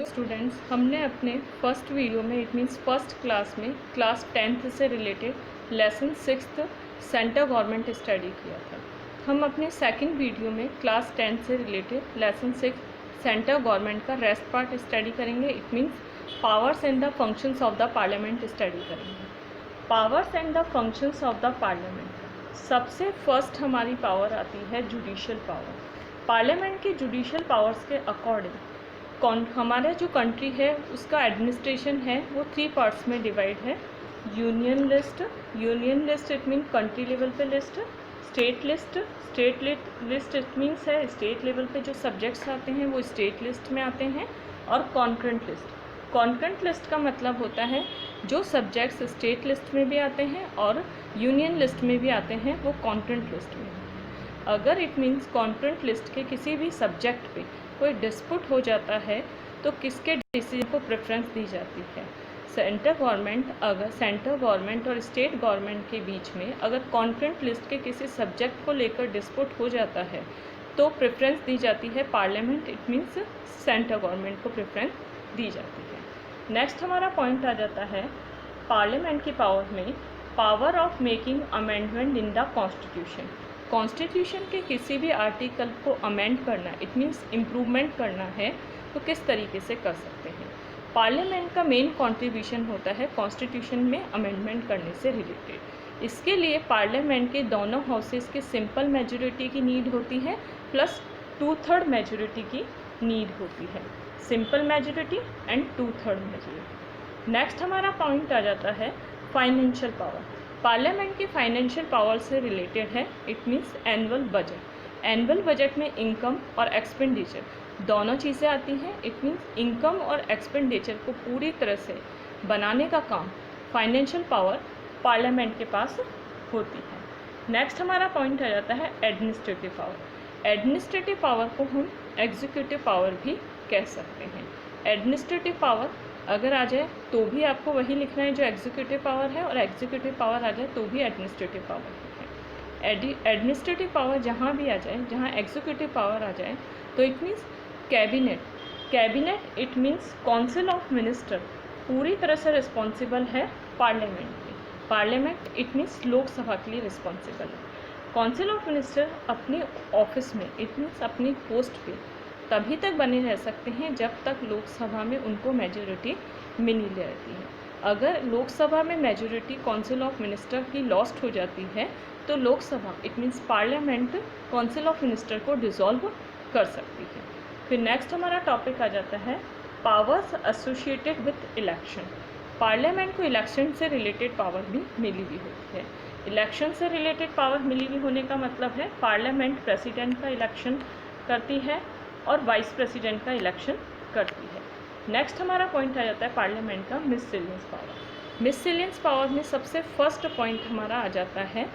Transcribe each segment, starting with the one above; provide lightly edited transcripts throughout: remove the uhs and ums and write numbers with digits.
Students, हमने अपने first video में इट मीन्स फर्स्ट क्लास में क्लास 10th से related lesson 6th centre government study किया था। हम अपने सेकंड वीडियो में क्लास 10 से रिलेटेड लेसन 6 सेंटर गवर्नमेंट का रेस्ट पार्ट स्टडी करेंगे। It means powers and the functions of the parliament study करेंगे। Powers and the functions of the parliament, सबसे फर्स्ट हमारी पावर आती है जुडिशियल पावर। पार्लियामेंट के जुडिशियल पावर्स के according हमारा जो कंट्री है उसका एडमिनिस्ट्रेशन है वो 3 पार्ट्स में डिवाइड है। Union list it mean country level पे list, state list it means है स्टेट लेवल पे जो सब्जेक्ट्स आते हैं वो स्टेट लिस्ट में आते हैं, और कॉन्करेंट लिस्ट का मतलब होता है जो सब्जेक्ट्स स्टेट लिस्ट में भी आते हैं और यूनियन लिस्ट में भी आते हैं वो कॉन्करेंट लिस्ट में। अगर इट मीन्स कॉन्करेंट लिस्ट के किसी भी सब्जेक्ट पे कोई डिस्प्यूट हो जाता है तो किसके डिसीजन को प्रेफरेंस दी जाती है? सेंटर गवर्नमेंट और स्टेट गवर्नमेंट के बीच में अगर कॉन्करेंट लिस्ट के किसी सब्जेक्ट को लेकर डिस्प्यूट हो जाता है तो प्रेफरेंस दी जाती है parliament, it means centre government को प्रेफरेंस दी जाती है। नेक्स्ट हमारा पॉइंट आ जाता है पार्लियामेंट की पावर में power of making amendment in the constitution के किसी भी आर्टिकल को अमेंड करना, इट मीन्स इम्प्रूवमेंट करना है तो किस तरीके से कर सकते हैं? पार्लियामेंट का मेन कंट्रीब्यूशन होता है कॉन्स्टिट्यूशन में अमेंडमेंट करने से रिलेटेड। इसके लिए पार्लियामेंट के दोनों हाउसेस के सिंपल मेजॉरिटी की नीड होती है प्लस 2/3 मेजॉरिटी की नीड होती है। Simple majority and 2/3 majority. Next हमारा पॉइंट आ जाता है फाइनेंशियल पावर। पार्लियामेंट की फाइनेंशियल पावर से रिलेटेड है इट मीन्स एनुअल बजट में इनकम और एक्सपेंडिचर दोनों चीज़ें आती हैं। इट मीन्स इनकम और एक्सपेंडिचर को पूरी तरह से बनाने का काम फाइनेंशियल पावर पार्लियामेंट के पास होती है। नेक्स्ट हमारा पॉइंट आ जाता है एडमिनिस्ट्रेटिव पावर। एडमिनिस्ट्रेटिव पावर को हम एग्जीक्यूटिव पावर भी कह सकते हैं। एडमिनिस्ट्रेटिव पावर अगर आ जाए तो भी आपको वही लिखना है जो एग्जीक्यूटिव पावर है, और एग्जीक्यूटिव पावर आ जाए तो भी एडमिनिस्ट्रेटिव पावर है। एडमिनिस्ट्रेटिव पावर जहाँ भी आ जाए, जहाँ एग्जीक्यूटिव पावर आ जाए तो it means cabinet it means council of minister पूरी तरह से रिस्पॉन्सिबल है पार्लियामेंट इट मीन्स लोकसभा के लिए रिस्पॉन्सिबल है। काउंसिल ऑफ मिनिस्टर अपने ऑफिस में इट मीन्स अपनी पोस्ट पे तभी तक बने रह सकते हैं जब तक लोकसभा में उनको मेजॉरिटी मिली रहती है। अगर लोकसभा में मेजॉरिटी काउंसिल ऑफ मिनिस्टर की लॉस्ट हो जाती है तो Lok Sabha it means parliament council of minister को डिसॉल्व कर सकती है। फिर नेक्स्ट हमारा टॉपिक आ जाता है powers associated with election. Parliament को इलेक्शन से रिलेटेड पावर भी मिली हुई होती है। इलेक्शन से रिलेटेड पावर मिली हुई होने का मतलब है पार्लियामेंट प्रेसिडेंट का इलेक्शन करती है और वाइस प्रेसिडेंट का इलेक्शन करती है। नेक्स्ट हमारा पॉइंट आ जाता है पार्लियामेंट का मिससेलियंस पावर। मिससेलियंस पावर में सबसे फर्स्ट पॉइंट हमारा आ जाता है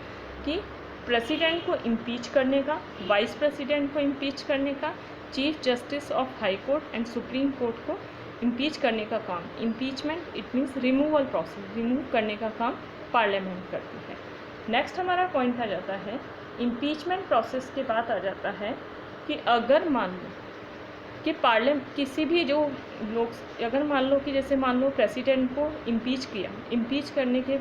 कि प्रेसिडेंट को इम्पीच करने का, वाइस प्रेसिडेंट को इम्पीच करने का, chief justice of high court and supreme court को इम्पीच करने का काम, impeachment it means removal process, remove करने का काम पार्लियामेंट करती है। नेक्स्ट हमारा पॉइंट आ जाता है इम्पीचमेंट प्रोसेस के बाद आ जाता है कि अगर मान लो कि किसी भी जो लोग अगर मान लो कि जैसे मान लो प्रेसिडेंट को इम्पीच किया, इम्पीच करने के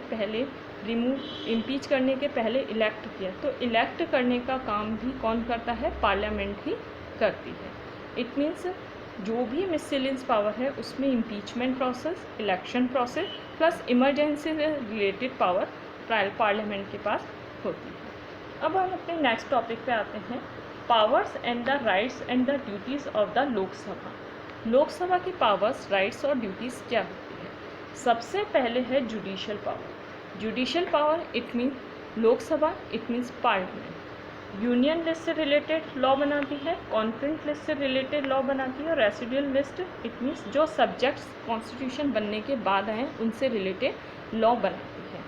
पहले इलेक्ट किया, तो इलेक्ट करने का काम भी कौन करता है? पार्लियामेंट ही करती है। इट मीन्स जो भी मिससेलियंस पावर है उसमें impeachment process, election process plus emergency से रिलेटेड पावर पार्लियामेंट के पास होती है। अब हम अपने नेक्स्ट टॉपिक पे आते हैं powers and the rights and the duties of the Lok Sabha की पावर्स, राइट्स और ड्यूटीज़ क्या होती है? सबसे पहले है judicial power it means Lok Sabha it means parliament union list से रिलेटेड लॉ बनाती है, कॉन्करेंट लिस्ट से रिलेटेड लॉ बनाती है, और रेसिडुअल लिस्ट इट मीन्स जो सब्जेक्ट्स कॉन्स्टिट्यूशन बनने के बाद आए उनसे रिलेटेड लॉ बनाती है।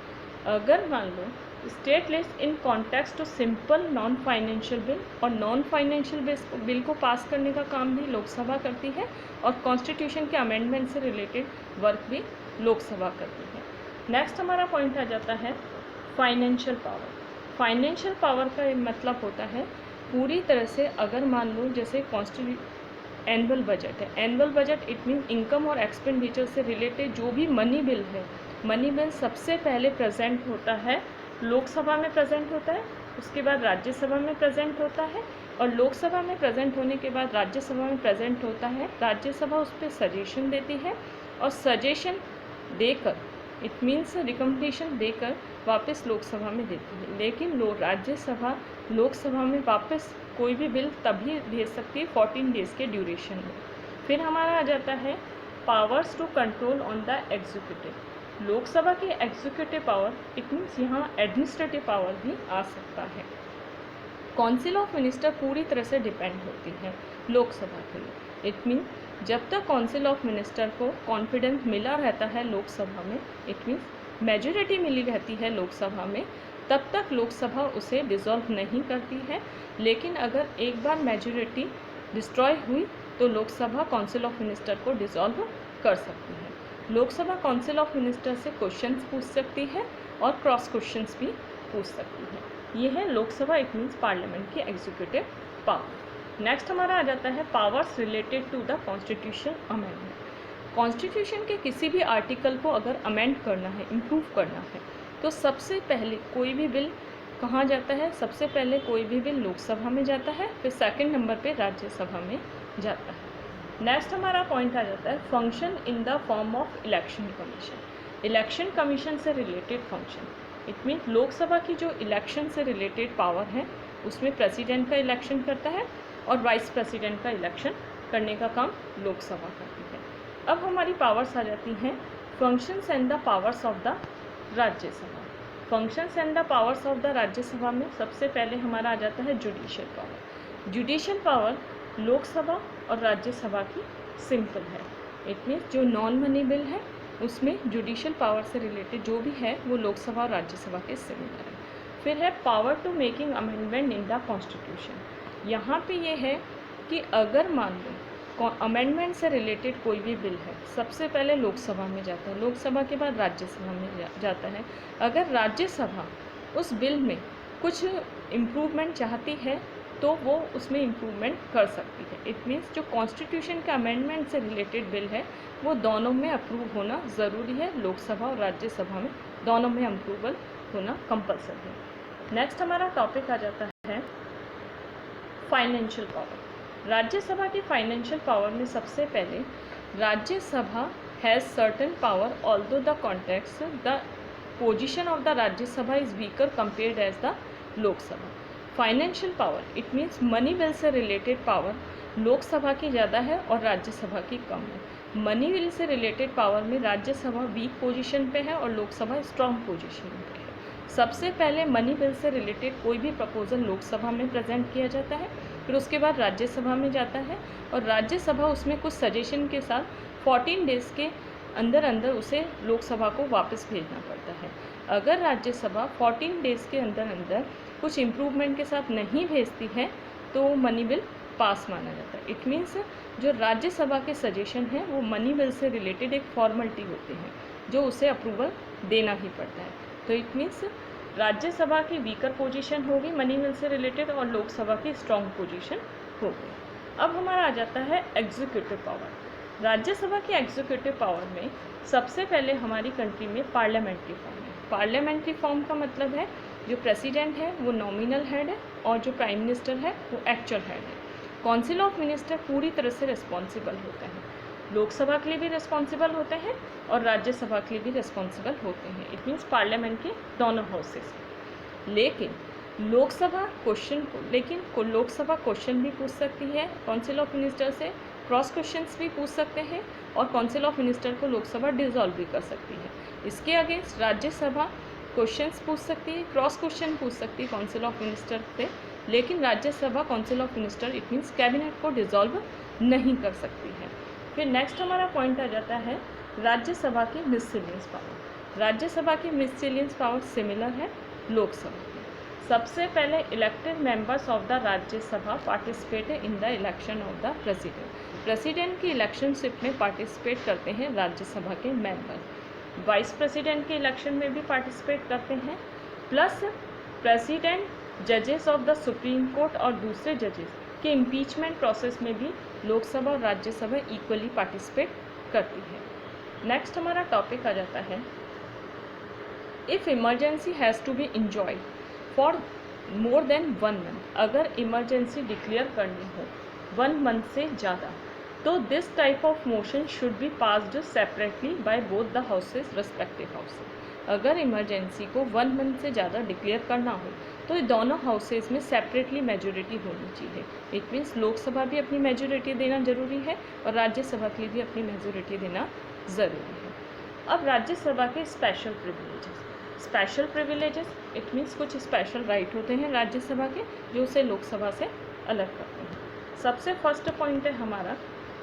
अगर मान लो state list in context to simple non financial bill, और नॉन फाइनेंशियल बिल को पास करने का काम भी लोकसभा करती है, और कॉन्स्टिट्यूशन के अमेंडमेंट से रिलेटेड वर्क भी लोकसभा करती है। नेक्स्ट हमारा पॉइंट आ जाता है फाइनेंशियल पावर का मतलब होता है पूरी तरह से अगर मान लो जैसे एनुअल बजट है। Annual budget it mean income और एक्सपेंडिचर से रिलेटेड जो भी मनी बिल है, मनी बिल सबसे पहले प्रेजेंट होता है लोकसभा में प्रेजेंट होता है, उसके बाद राज्यसभा में प्रेजेंट होता है, और लोकसभा में प्रेजेंट होने के बाद राज्यसभा में प्रेजेंट होता है। राज्यसभा उस पर सजेशन देती है और सजेशन देकर इट मीन्स रिकमेंडेशन देकर वापस लोकसभा में देती है। लेकिन राज्यसभा लोकसभा में वापस कोई भी बिल तभी भेज सकती है 14 डेज़ के ड्यूरेशन में। फिर हमारा आ जाता है powers to control on the executive. Lok Sabha की एग्जीक्यूटिव पावर इट मीन्स यहाँ एडमिनिस्ट्रेटिव पावर भी आ सकता है। काउंसिल ऑफ मिनिस्टर पूरी तरह से डिपेंड होती है लोकसभा के लिए। इट मीन जब तक काउंसिल ऑफ मिनिस्टर को कॉन्फिडेंस मिला रहता है लोकसभा में, इट मीन्स मेजॉरिटी मिली रहती है लोकसभा में, तब तक लोकसभा उसे डिसॉल्व नहीं करती है। लेकिन अगर एक बार मेजॉरिटी डिस्ट्रॉय हुई तो लोकसभा काउंसिल ऑफ मिनिस्टर को डिसॉल्व कर सकती है। लोकसभा काउंसिल ऑफ मिनिस्टर से क्वेश्चंस पूछ सकती है और क्रॉस क्वेश्चंस भी पूछ सकती है। ये है लोकसभा इट मीन्स पार्लियामेंट की एग्जीक्यूटिव पावर। नेक्स्ट हमारा आ जाता है powers related to the constitution amendment. Constitution के किसी भी आर्टिकल को अगर अमेंड करना है, इम्प्रूव करना है, तो सबसे पहले कोई भी बिल कहाँ जाता है? सबसे पहले कोई भी बिल लोकसभा में जाता है, फिर सेकंड नंबर पे राज्यसभा में जाता है। नेक्स्ट हमारा पॉइंट आ जाता है function in the form of election commission. Election commission से related function it mean Lok Sabha की जो इलेक्शन से रिलेटेड पावर है उसमें प्रेसिडेंट का इलेक्शन करता है और वाइस प्रेसिडेंट का इलेक्शन करने का काम लोकसभा करती है। अब हमारी पावर्स आ जाती हैं functions and the powers of the Rajya Sabha. Functions and the powers of the Rajya Sabha में सबसे पहले हमारा आ जाता है judicial power. Judicial power Lok Sabha और राज्यसभा की सिंपल है। इट मीन्स जो नॉन मनी बिल है उसमें जुडिशियल पावर से रिलेटेड जो भी है वो लोकसभा और राज्यसभा के सिमिलर है। फिर है power to making amendment in the constitution. यहाँ पे ये है कि अगर मान लो अमेंडमेंट से रिलेटेड कोई भी बिल है, सबसे पहले लोकसभा में जाता है, लोकसभा के बाद राज्यसभा में जाता है। अगर राज्यसभा उस बिल में कुछ इम्प्रूवमेंट चाहती है तो वो उसमें इम्प्रूवमेंट कर सकती है। इट मीन्स जो कॉन्स्टिट्यूशन के अमेंडमेंट से रिलेटेड बिल है वो दोनों में अप्रूव होना ज़रूरी है। लोकसभा और राज्यसभा में दोनों में अप्रूवल होना कंपलसरी है। नेक्स्ट हमारा टॉपिक आ जाता है फाइनेंशियल पावर। राज्यसभा की फाइनेंशियल पावर में सबसे पहले Rajya Sabha has certain power although the context the position of the Rajya Sabha is weaker compared as the Lok Sabha. Financial power it means money bill से रिलेटेड पावर लोकसभा की ज़्यादा है और राज्यसभा की कम है। मनी बिल से रिलेटेड पावर में राज्यसभा वीक पोजीशन पे है और लोकसभा स्ट्रॉन्ग पोजीशन पे है। सबसे पहले मनी बिल से रिलेटेड कोई भी प्रपोजल लोकसभा में प्रेजेंट किया जाता है, फिर उसके बाद राज्यसभा में जाता है और राज्यसभा उसमें कुछ सजेशन के साथ 14 डेज़ के अंदर अंदर उसे लोकसभा को वापस भेजना पड़ता है। अगर राज्यसभा 14 डेज़ के अंदर अंदर कुछ इम्प्रूवमेंट के साथ नहीं भेजती है तो मनी बिल पास माना जाता है। इट मीन्स जो राज्यसभा के सजेशन हैं वो मनी बिल से रिलेटेड एक फॉर्मेलिटी होते हैं जो उसे अप्रूवल देना ही पड़ता है। तो इट मीन्स राज्यसभा की वीकर पोजीशन होगी मनी बिल से रिलेटेड और लोकसभा की स्ट्रॉन्ग पोजीशन होगी। अब हमारा आ जाता है एग्जीक्यूटिव पावर। राज्यसभा की एग्जीक्यूटिव पावर में सबसे पहले हमारी कंट्री में पार्लियामेंट्री फॉर्म है। पार्लियामेंट्री फॉर्म का मतलब है जो प्रेसिडेंट है वो नॉमिनल हेड है और जो प्राइम मिनिस्टर है वो एक्चुअल हेड है। काउंसिल ऑफ मिनिस्टर पूरी तरह से रिस्पॉन्सिबल होता है, लोकसभा के लिए भी रिस्पॉन्सिबल होते हैं और राज्यसभा के लिए भी रिस्पॉन्सिबल होते हैं। इट मीन्स पार्लियामेंट के दोनों हाउसेस। लेकिन लोकसभा क्वेश्चन भी पूछ सकती है काउंसिल ऑफ मिनिस्टर से, क्रॉस क्वेश्चंस भी पूछ सकते हैं और काउंसिल ऑफ मिनिस्टर को लोकसभा डिसॉल्व भी कर सकती है। इसके अगेंस्ट राज्यसभा क्वेश्चंस पूछ सकती है, क्रॉस क्वेश्चन पूछ सकती है काउंसिल ऑफ मिनिस्टर से, लेकिन Rajya Sabha council of minister it means cabinet को डिसॉल्व नहीं कर सकती है। फिर नेक्स्ट हमारा पॉइंट आ जाता है राज्यसभा की मिससेलियंस पावर। राज्यसभा की मिससेलियंस पावर सिमिलर है लोकसभा की। सबसे पहले elected members of the Rajya Sabha participate in the election of the president. President की इलेक्शनशिप में पार्टिसिपेट करते हैं राज्यसभा के मेंबर। वाइस प्रेसिडेंट के इलेक्शन में भी पार्टिसिपेट करते हैं, प्लस प्रेसिडेंट, जजेस ऑफ द सुप्रीम कोर्ट और दूसरे जजेस के इम्पीचमेंट प्रोसेस में भी लोकसभा और राज्यसभा इक्वली पार्टिसिपेट करती है। नेक्स्ट हमारा टॉपिक आ जाता है, if emergency has to be enjoyed for more than 1 month, अगर इमरजेंसी डिक्लेयर करनी हो 1 मंथ से ज़्यादा, तो this type of motion should be passed separately by both the houses respective houses. अगर इमरजेंसी को 1 मंथ से ज़्यादा डिक्लेयर करना हो तो ये दोनों हाउसेज में सेपरेटली मेजोरिटी होनी चाहिए। इट मीन्स लोकसभा भी अपनी मेजोरिटी देना ज़रूरी है और राज्यसभा के लिए भी अपनी मेजोरिटी देना ज़रूरी है। अब राज्यसभा के स्पेशल प्रिविलेजेस, इट मीन्स कुछ स्पेशल राइट होते हैं राज्यसभा के जो उसे लोकसभा से अलग करते हैं। सबसे फर्स्ट पॉइंट है हमारा,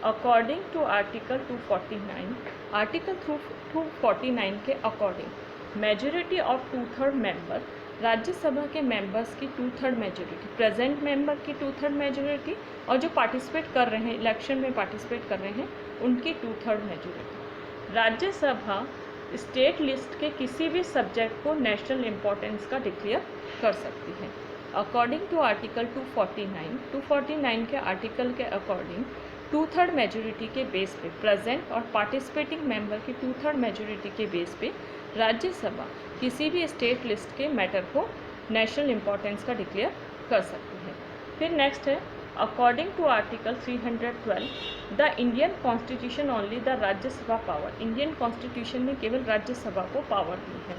अकॉर्डिंग टू आर्टिकल 249, आर्टिकल 249 के according majority of 2/3 member, Rajya Sabha के मेंबर्स की 2/3 मेजोरिटी, प्रेजेंट मेंबर की 2/3 मेजोरिटी और जो पार्टिसिपेट कर रहे हैं, इलेक्शन में पार्टिसिपेट कर रहे हैं, उनकी 2/3 मेजोरिटी। राज्यसभा स्टेट लिस्ट के किसी भी सब्जेक्ट को नेशनल इम्पोर्टेंस का डिक्लेयर कर सकती है। अकॉर्डिंग टू आर्टिकल 249 के आर्टिकल के अकॉर्डिंग 2/3 मेजोरिटी के बेस पे, प्रेजेंट और पार्टिसिपेटिंग मेंबर की 2/3 मेजोरिटी के बेस पे राज्यसभा किसी भी स्टेट लिस्ट के मैटर को नेशनल इम्पोर्टेंस का डिक्लेयर कर सकती है। फिर नेक्स्ट है, according to article 312 the Indian constitution only the Rajya Sabha power, Indian constitution ने केवल राज्यसभा को पावर दी है।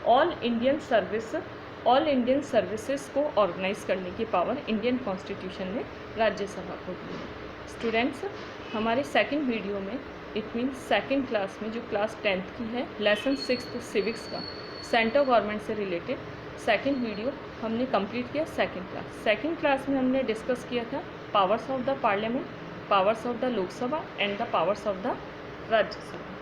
ऑल इंडियन सर्विसेज को ऑर्गेनाइज करने की पावर इंडियन कॉन्स्टिट्यूशन ने राज्यसभा को दी है। स्टूडेंट्स, हमारे सेकंड वीडियो में, इट मीन्स सेकंड क्लास में, जो क्लास 10th की है, लेसन 6 सिविक्स का सेंट्रल गवर्नमेंट से रिलेटेड सेकंड वीडियो हमने कंप्लीट किया। सेकंड क्लास में हमने डिस्कस किया था powers of the parliament, powers of the Lok Sabha and the powers of the Rajya Sabha.